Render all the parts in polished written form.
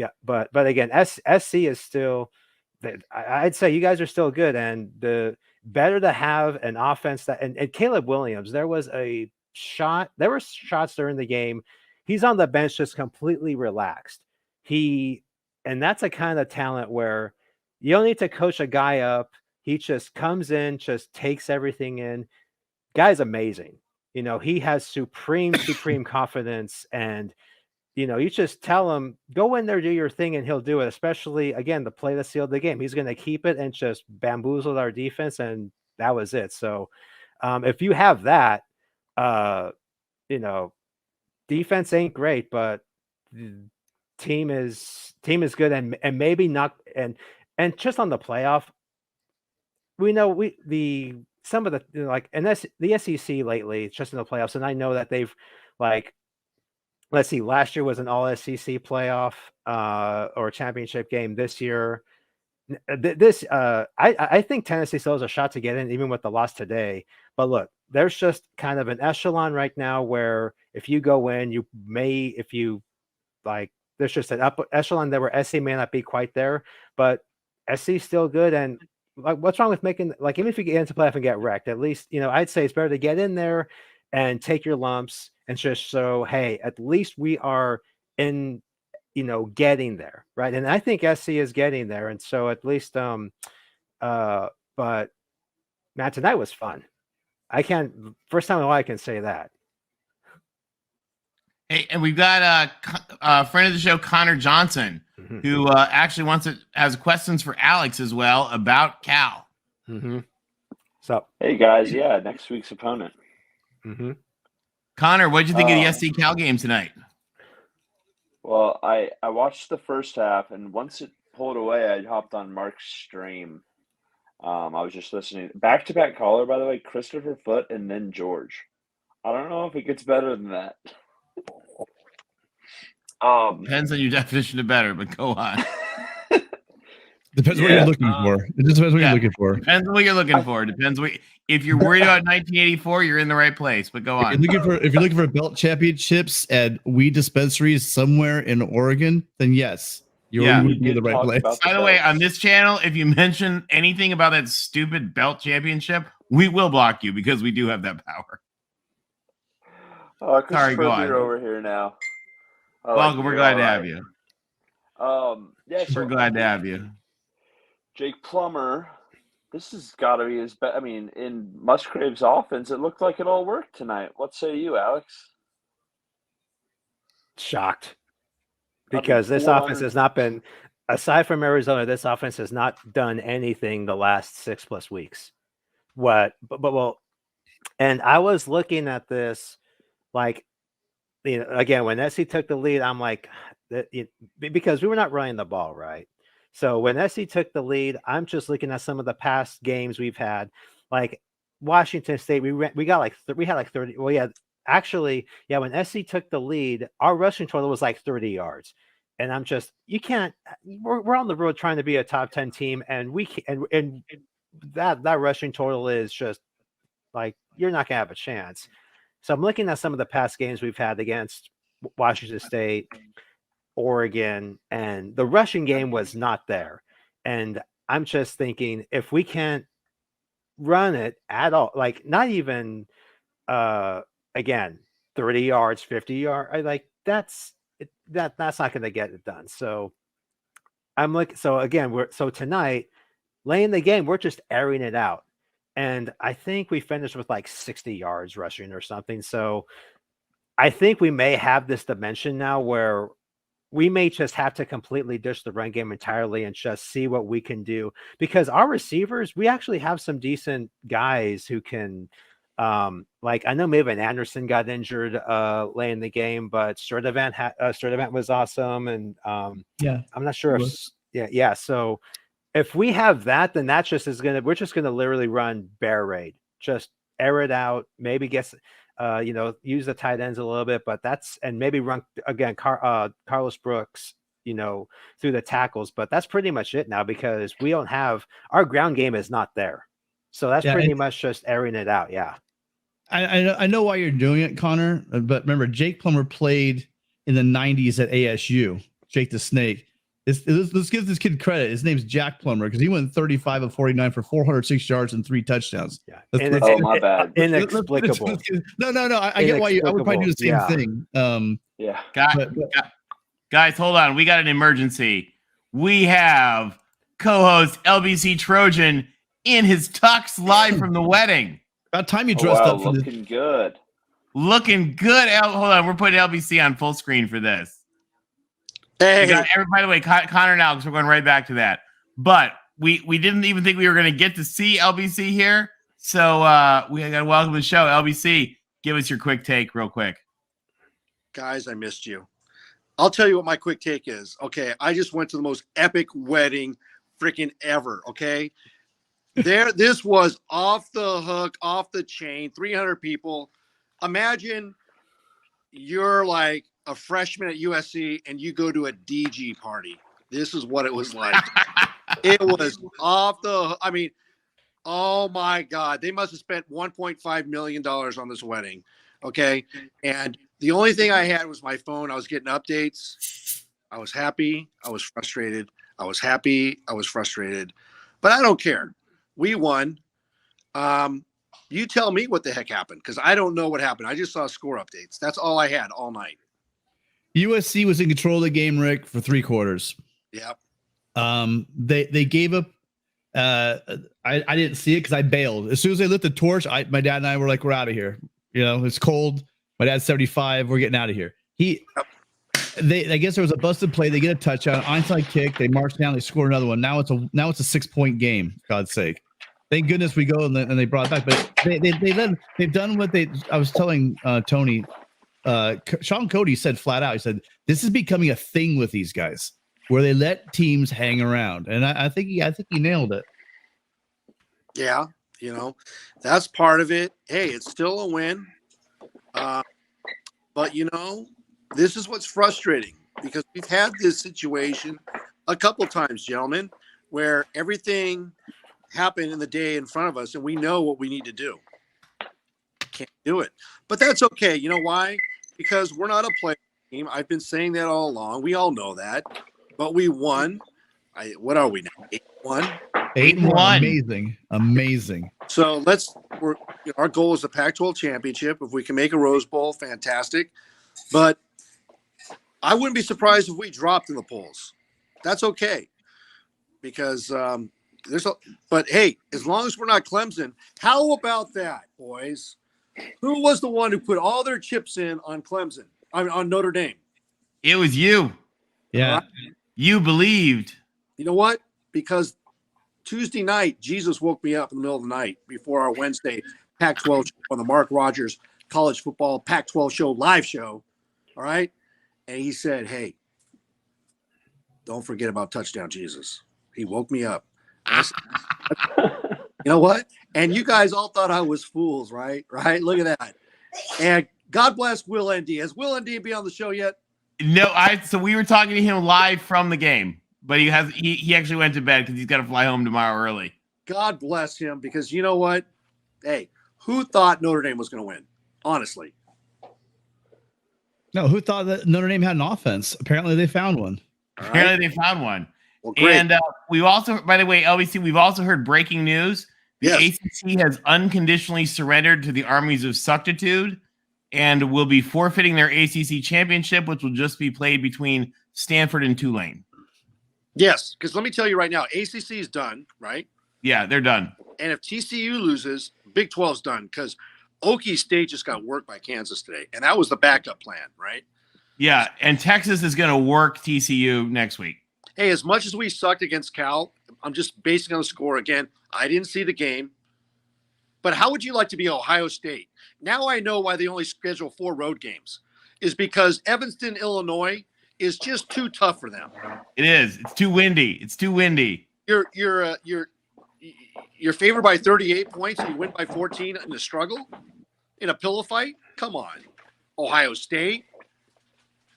Yeah, but again, SC is still. I'd say you guys are still good, and the better to have an offense that and Caleb Williams. There were shots during the game. He's on the bench just completely relaxed. And that's a kind of talent where you don't need to coach a guy up. He just comes in, just takes everything in. Guy's amazing. He has supreme confidence, and you just tell him, go in there, do your thing, and he'll do it. Especially, again, the play that sealed the game. He's going to keep it and just bamboozled our defense, and that was it. So if you have that, defense ain't great, but team is good, and maybe not. And just on the playoff, we know some of the the SEC lately, it's just in the playoffs, and I know that they've let's see, last year was an all SEC playoff or championship game. This year, I think Tennessee still has a shot to get in, even with the loss today. But look, there's just kind of an echelon right now where if you go in, there's just an up echelon there where SC may not be quite there, but SC's still good. And what's wrong with making, even if you get into playoff and get wrecked, at least, I'd say it's better to get in there and take your lumps and just hey, at least we are in, getting there, right? And I think SC is getting there, and so at least, but man, tonight was fun. First time in a while I can say that. Hey, and we've got a friend of the show, Connor Johnson, who actually has questions for Alex as well about Cal. So, hey guys, yeah, next week's opponent. Connor, what did you think of the SC Cal game tonight? Well, I watched the first half, and once it pulled away, I hopped on Mark's stream. I was just listening. Back-to-back caller, by the way, Christopher Foote and then George. I don't know if it gets better than that. Depends on your definition of better, but go on. Depends what you're looking for. It just depends what you're looking for. Depends what you're looking for. Depends if you're worried about 1984, you're in the right place. But go on. If you're looking for belt championships at weed dispensaries somewhere in Oregon, then yes, you would be in the right place. By the way, on this channel, if you mention anything about that stupid belt championship, we will block you because we do have that power. Sorry, go on. Over here now. Welcome. We're glad to have you. We're glad to have you. Jake Plummer, this has got to be his best. I mean, in Musgrave's offense, it looked like it all worked tonight. What say you, Alex? Shocked. Because this offense has not been, aside from Arizona, this offense has not done anything the last 6+ weeks. And I was looking at this, again, when SC took the lead, I'm like, because we were not running the ball right. So when SC took the lead, I'm just looking at some of the past games we've had, like Washington State. We had 30. Well, yeah, actually, yeah. When SC took the lead, our rushing total was 30 yards, and I'm just, you can't. We're on the road trying to be a top 10 team, and that rushing total is just you're not gonna have a chance. So I'm looking at some of the past games we've had against Washington State, Oregon, and the rushing game was not there. And I'm just thinking, if we can't run it at all, not even again 30 yards, 50 yards, that's not going to get it done. So tonight, laying the game, we're just airing it out. And I think we finished with 60 yards rushing or something. So I think we may have this dimension now where we may just have to completely ditch the run game entirely and just see what we can do, because our receivers, we actually have some decent guys who can, I know maybe Anderson got injured late in the game, but Sturdivant was awesome. And I'm not sure if, so if we have that, then that just is we're just going to literally run bear raid, just air it out, maybe get, use the tight ends a little bit, but and maybe run again, Carlos Brooks, through the tackles, but that's pretty much it now, because we don't have, our ground game is not there. So that's pretty much just airing it out. Yeah. I know why you're doing it, Connor, but remember, Jake Plummer played in the 90s at ASU, Jake the Snake. Let's give this kid credit. His name's Jack Plummer because he went 35 of 49 for 406 yards and 3 touchdowns. Yeah. Oh, my bad. Inexplicable. No. I get why I would probably do the same thing. Yeah. Guys, hold on. We got an emergency. We have co-host LBC Trojan in his tux live from the wedding. About time you dressed up for looking good. Looking good. Hold on. We're putting LBC on full screen for this. Hey, By the way, Connor and Alex, we're going right back to that. But we didn't even think we were going to get to see LBC here. So we got to welcome the show. LBC, give us your quick take real quick. guys, I missed you. I'll tell you what my quick take is. Okay, I just went to the most epic wedding freaking ever, okay? This was off the hook, off the chain, 300 people. Imagine you're like a freshman at USC and you go to a DG party. This is what it was like. It was off the, I mean, oh my God. They must have spent $1.5 million on this wedding. Okay. And the only thing I had was my phone. I was getting updates. I was happy. I was frustrated. I was happy. I was frustrated. But I don't care. We won. You tell me what the heck happened because I don't know what happened. I just saw score updates. That's all I had all night. USC was in control of the game, Rick, for 3 quarters. Yep. They gave up. I didn't see it because I bailed. As soon as they lit the torch, my dad and I were like, we're out of here. You know, it's cold. My dad's 75. We're getting out of here. I guess there was a busted play. They get a touchdown, onside kick. They march down. They score another one. Now it's a 6-point game. For God's sake. Thank goodness we go and they brought it back. But they've done what they. I was telling Tony. Sean Cody said flat out. He said this is becoming a thing with these guys where they let teams hang around, and I think he nailed it. Yeah, you know, that's part of it. Hey, it's still a win. But, you know, this is what's frustrating because we've had this situation a couple times, gentlemen, where everything happened in the day in front of us and we know what we need to do. Can't do it. But that's okay. You know why? Because we're not a play team. I've been saying that all along. We all know that. But we won. What are we now? 8-1? 8-1. Amazing. So our goal is the Pac-12 championship. If we can make a Rose Bowl, fantastic. But I wouldn't be surprised if we dropped in the polls. That's okay. Because but hey, as long as we're not Clemson, how about that, boys? Who was the one who put all their chips in on Clemson? On Notre Dame? It was you. Yeah. Right? You believed. You know what? Because Tuesday night, Jesus woke me up in the middle of the night before our Wednesday Pac-12 show on the Mark Rogers College Football Pac-12 show live show. All right. And he said, hey, don't forget about touchdown Jesus. He woke me up. Said, you know what? And you guys all thought I was fools, right? Right? Look at that. And God bless Will ND. Has Will ND been on the show yet? No, so we were talking to him live from the game, but he actually went to bed because he's got to fly home tomorrow early. God bless him because you know what? Hey, who thought Notre Dame was going to win? Honestly. No, who thought that Notre Dame had an offense? Apparently they found one. All Apparently right. they found one. Well, great. And we've also, by the way, LBC, we've also heard breaking news. The Yes. ACC has unconditionally surrendered to the armies of suctitude and will be forfeiting their ACC championship, which will just be played between Stanford and Tulane. Yes, because let me tell you right now, ACC is done, right? Yeah, they're done. And if TCU loses, Big 12's done because Okie State just got worked by Kansas today. And that was the backup plan, right? Yeah, and Texas is going to work TCU next week. Hey, as much as we sucked against Cal, I'm just basing on the score again. I didn't see the game. But how would you like to be Ohio State? Now I know why they only schedule 4 road games. Is because Evanston, Illinois is just too tough for them. It is. It's too windy. It's too windy. You're favored by 38 points and you win by 14 in a struggle? In a pillow fight? Come on. Ohio State?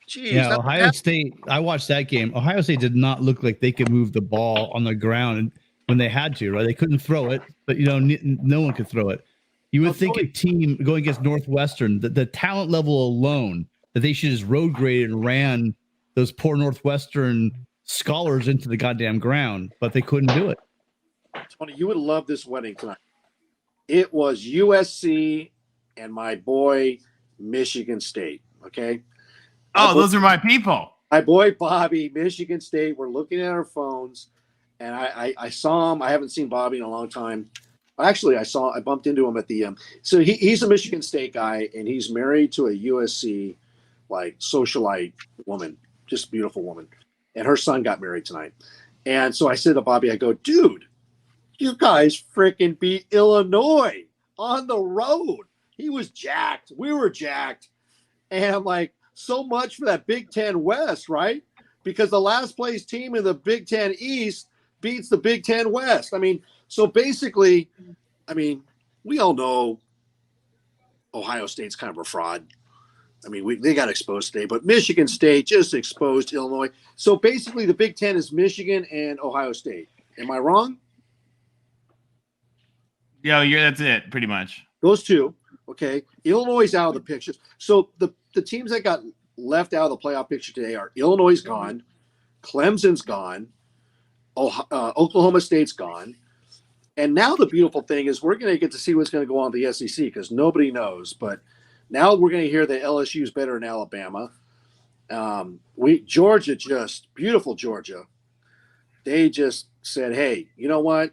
Jeez, Yeah, Ohio State. I watched that game. Ohio State did not look like they could move the ball on the ground when they had to, right? They couldn't throw it, but no one could throw it. You would think a team going against Northwestern, the talent level alone, that they should just road grade and ran those poor Northwestern scholars into the goddamn ground, but they couldn't do it. Tony, you would love this wedding tonight. It was USC and my boy Michigan State. Okay. Oh, those are my people. My boy Bobby, Michigan State. We're looking at our phones, and I saw him. I haven't seen Bobby in a long time. Actually, I bumped into him at the so he's a Michigan State guy, and he's married to a USC like socialite woman, just beautiful woman, and her son got married tonight. And so I said to Bobby, I go, dude, you guys freaking beat Illinois on the road. He was jacked. We were jacked. And I'm like, so much for that Big Ten West, right? Because the last place team in the Big Ten East beats the Big Ten West. I mean, so basically, I mean, we all know Ohio State's kind of a fraud. I mean, they got exposed today, but Michigan State just exposed Illinois. So basically, the Big Ten is Michigan and Ohio State. Am I wrong? Yeah, that's it, pretty much. Those two. Okay. Illinois is out of the picture. So the teams that got left out of the playoff picture today are Illinois gone, Clemson's gone, Oklahoma State's gone. And now the beautiful thing is we're going to get to see what's going to go on in the SEC because nobody knows. But now we're going to hear that LSU is better than Alabama. Georgia, just beautiful Georgia. They just said, hey, you know what?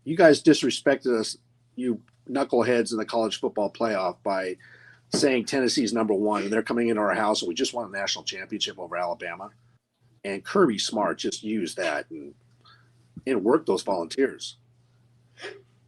You guys disrespected us, you knuckleheads in the college football playoff by saying Tennessee's number one, and they're coming into our house, and we just won a national championship over Alabama. And Kirby Smart just used that and worked those Volunteers.